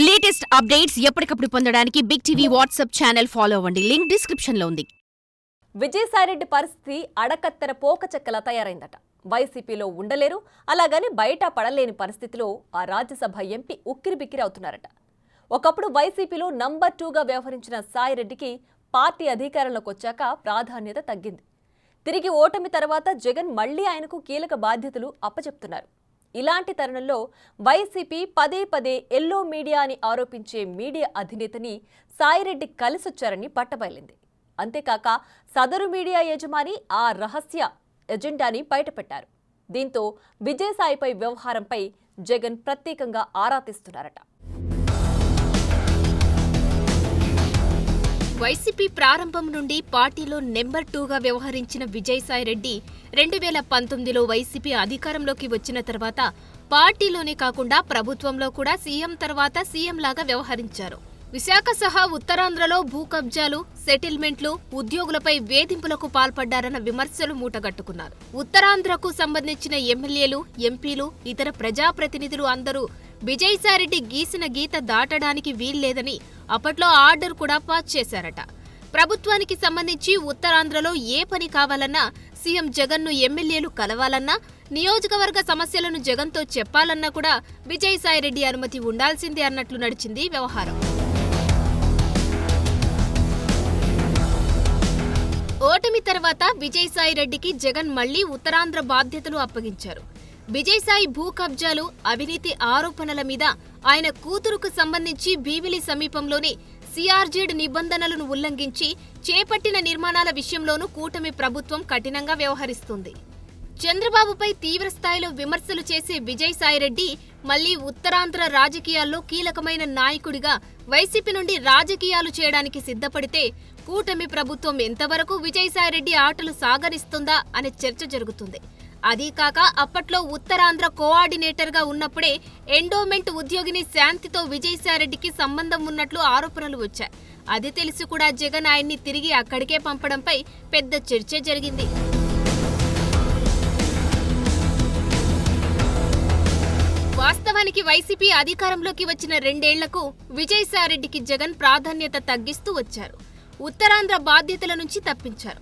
Latest updates ఎప్పటికప్పుడు పొందడానికి big TV WhatsApp channel follow అవ్వండి. లింక్ డిస్క్రిప్షన్ లో ఉంది. విజయసాయిరెడ్డి పరిస్థితి అడకత్తెర పోకచెక్కలా తయారైందట. వైసీపీలో ఉండలేరు, అలాగని బయట పడలేని పరిస్థితిలో ఆ రాజ్యసభ ఎంపీ ఉక్కిరిబిక్కిరి అవుతున్నారట. ఒకప్పుడు వైసీపీలో నంబర్ 2గా వ్యవహరించిన సాయిరెడ్డికి పార్టీ అధికారంలోకి వచ్చాక ప్రాధాన్యత తగ్గింది. తిరిగి ఓటమి తర్వాత జగన్ మళ్లీ ఆయనకు కీలక బాధ్యతలు అప్పచెప్తున్నారు. ఇలాంటి తరుణంలో వైసీపీ పదే పదే ఎల్లో మీడియా అని ఆరోపించే మీడియా అధినేతని సాయిరెడ్డి కలిసొచ్చారని పట్టబయలింది. అంతేకాక సదరు మీడియా యజమాని ఆ రహస్య ఎజెండాని బయటపెట్టారు. దీంతో విజయసాయిపై వ్యవహారంపై జగన్ ప్రత్యేకంగా ఆరా తీస్తున్నారట. వైసీపీ ప్రారంభం నుండి పార్టీలో నెంబర్ 2గా వ్యవహరించిన విజయసాయిరెడ్డి 2019లో వైసీపీ అధికారంలోకి వచ్చిన తర్వాత పార్టీలోనే కాకుండా ప్రభుత్వంలో కూడా సీఎం తర్వాత సీఎం లాగా వ్యవహరించారు. విశాఖ సహా ఉత్తరాంధ్రలో భూ కబ్జాలు, సెటిల్మెంట్లు, ఉద్యోగులపై వేధింపులకు పాల్పడ్డారన్న విమర్శలు మూటగట్టుకున్నారు. ఉత్తరాంధ్రకు సంబంధించిన ఎమ్మెల్యేలు, ఎంపీలు, ఇతర ప్రజాప్రతినిధులు అందరూ విజయసాయిరెడ్డి గీసిన గీత దాటడానికి వీల్లేదని అప్పట్లో ఆర్డర్ కూడా పాస్ చేశారట. ప్రభుత్వానికి సంబంధించి ఉత్తరాంధ్రలో ఏ పని కావాలన్నా, సీఎం జగన్ను ఎమ్మెల్యేలు కలవాలన్నా, నియోజకవర్గ సమస్యలను జగన్తో చెప్పాలన్నా కూడా విజయసాయిరెడ్డి అనుమతి ఉండాల్సిందే అన్నట్లు నడిచింది వ్యవహారం. ఓటమి తర్వాత విజయసాయిరెడ్డికి జగన్ మళ్లీ ఉత్తరాంధ్ర బాధ్యతలు అప్పగించారు. విజయసాయి భూ కబ్జాలు, అవినీతి ఆరోపణల మీద ఆయన కూతురుకు సంబంధించి భీమిలి సమీపంలోనే సిఆర్జెడ్ నిబంధనలను ఉల్లంఘించి చేపట్టిన నిర్మాణాల విషయంలోనూ కూటమి ప్రభుత్వం కఠినంగా వ్యవహరిస్తుంది. చంద్రబాబుపై తీవ్రస్థాయిలో విమర్శలు చేసే విజయసాయిరెడ్డి మళ్లీ ఉత్తరాంధ్ర రాజకీయాల్లో కీలకమైన నాయకుడిగా వైసీపీ నుండి రాజకీయాలు చేయడానికి సిద్ధపడితే కూటమి ప్రభుత్వం ఎంతవరకు విజయసాయిరెడ్డి ఆటలు సాగనిస్తుందా అనే చర్చ జరుగుతుంది. అదీకాక అప్పట్లో ఉత్తరాంధ్ర కోఆర్డినేటర్గా ఉన్నప్పుడే ఎండోమెంట్ ఉద్యోగిని శాంతితో విజయసాయిరెడ్డికి సంబంధం ఉన్నట్లు ఆరోపణలు వచ్చాయి. అది తెలిసి కూడా జగన్ ఆయన్ని తిరిగి అక్కడికే పంపడంపై పెద్ద చర్చ జరిగింది. వాస్తవానికి వైసీపీ అధికారంలోకి వచ్చిన 2 ఏళ్లకు విజయసాయిరెడ్డికి జగన్ ప్రాధాన్యత తగ్గిస్తూ వచ్చారు. ఉత్తరాంధ్ర బాధ్యతల నుంచి తప్పించారు.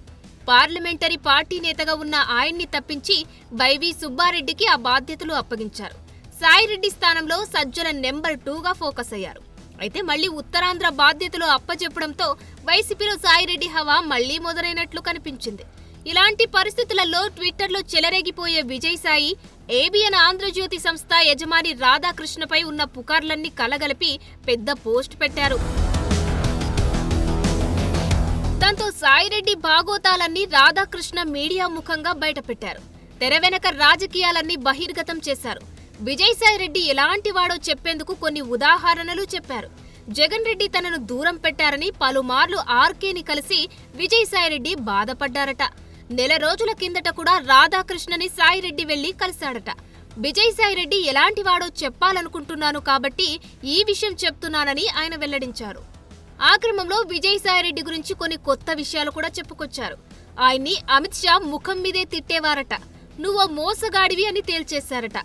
పార్లమెంటరీ పార్టీ నేతగా ఉన్న ఆయన్ని తప్పించి వైవి సుబ్బారెడ్డికి ఆ బాధ్యతలు అప్పగించారు. సాయిరెడ్డి స్థానంలో సజ్జల నెంబర్ 2గా ఫోకస్ అయ్యారు. అయితే మళ్లీ ఉత్తరాంధ్ర బాధ్యతలు అప్పచెప్పడంతో వైసీపీలో సాయిరెడ్డి హవా మళ్లీ మొదలైనట్లు కనిపించింది. ఇలాంటి పరిస్థితులలో ట్విట్టర్లో చెలరేగిపోయే విజయసాయి ఏబిఎన్ ఆంధ్రజ్యోతి సంస్థ యజమాని రాధాకృష్ణపై ఉన్న పుకార్లన్నీ కలగలిపి పెద్ద పోస్ట్ పెట్టారు. దాంతో సాయిరెడ్డి భాగోతాలన్నీ రాధాకృష్ణ మీడియా ముఖంగా బయటపెట్టారు. తెర వెనక రాజకీయాలన్నీ బహిర్గతం చేశారు. విజయసాయిరెడ్డి ఎలాంటి వాడో చెప్పేందుకు కొన్ని ఉదాహరణలు చెప్పారు. జగన్ రెడ్డి తనను దూరం పెట్టారని పలుమార్లు ఆర్కేని కలిసి విజయసాయిరెడ్డి బాధపడ్డారట. నెల రోజుల కిందట కూడా రాధాకృష్ణని సాయిరెడ్డి వెళ్లి కలిశాడట. విజయసాయిరెడ్డి ఎలాంటి వాడో చెప్పాలనుకుంటున్నాను కాబట్టి ఈ విషయం చెప్తున్నానని ఆయన వెల్లడించారు. ఆ క్రమంలో విజయసాయిరెడ్డి గురించి కొన్ని కొత్త విషయాలు కూడా చెప్పుకొచ్చారు. ఆయన్ని అమిత్ షా ముఖం మీదే తిట్టేవారట. నువ్వు మోసగాడివి అని తేల్చేశారట.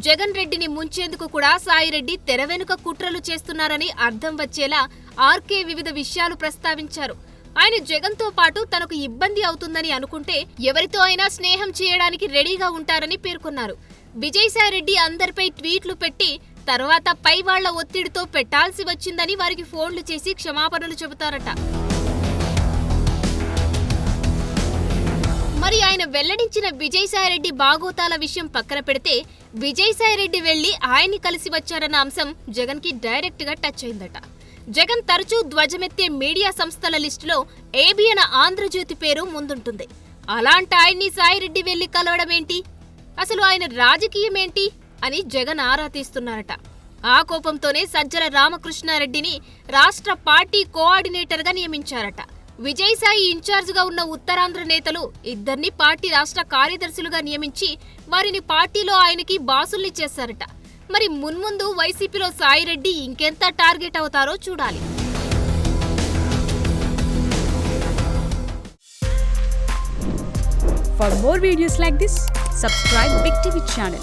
జగన్ రెడ్డిని ముంచేందుకు కూడా సాయిరెడ్డి తెర వెనుక కుట్రలు చేస్తున్నారని అర్థం వచ్చేలా ఆర్కే వివిధ విషయాలు ప్రస్తావించారు. ఆయన జగన్తో పాటు తనకు ఇబ్బంది అవుతుందని అనుకుంటే ఎవరితో అయినా స్నేహం చేయడానికి రెడీగా ఉంటారని పేర్కొన్నారు. విజయసాయిరెడ్డి అందరిపై ట్వీట్లు పెట్టి తర్వాత పై వాళ్ల ఒత్తిడితో పెట్టాల్సి వచ్చిందని వారికి ఫోన్లు చేసి క్షమాపణలు చెబుతారట. మరి ఆయన వెల్లడించిన విజయసాయిరెడ్డి బాగోతాల విషయం పక్కన పెడితే విజయసాయిరెడ్డి వెళ్లి ఆయన్ని కలిసి వచ్చారన్న అంశం జగన్ కి డైరెక్ట్ గా టచ్ అయిందట. జగన్ తరచూ ధ్వజమెత్తే మీడియా సంస్థల లిస్టులో ఏబిఎన్ ఆంధ్రజ్యోతి పేరు ముందుంటుంది. అలాంటి ఆయన్ని సాయిరెడ్డి వెళ్లి కలవడమేంటి, అసలు ఆయన రాజకీయమేంటి అని జగన్ ఆరా తీస్తున్నారట. ఆ కోపంతోనే సజ్జల రామకృష్ణారెడ్డిని రాష్ట్ర పార్టీ కోఆర్డినేటర్గా నియమించారట. విజయసాయి ఇన్ఛార్జిగా ఉన్న ఉత్తరాంధ్ర నేతలు 2 పార్టీ రాష్ట్ర కార్యదర్శులుగా నియమించి వారిని పార్టీలో ఆయనకి బాసుల్ని చేశారట. మరి మున్ముందు వైసీపీలో సాయిరెడ్డి ఇంకెంత టార్గెట్ అవుతారో చూడాలి. For more videos like this, subscribe Big TV channel.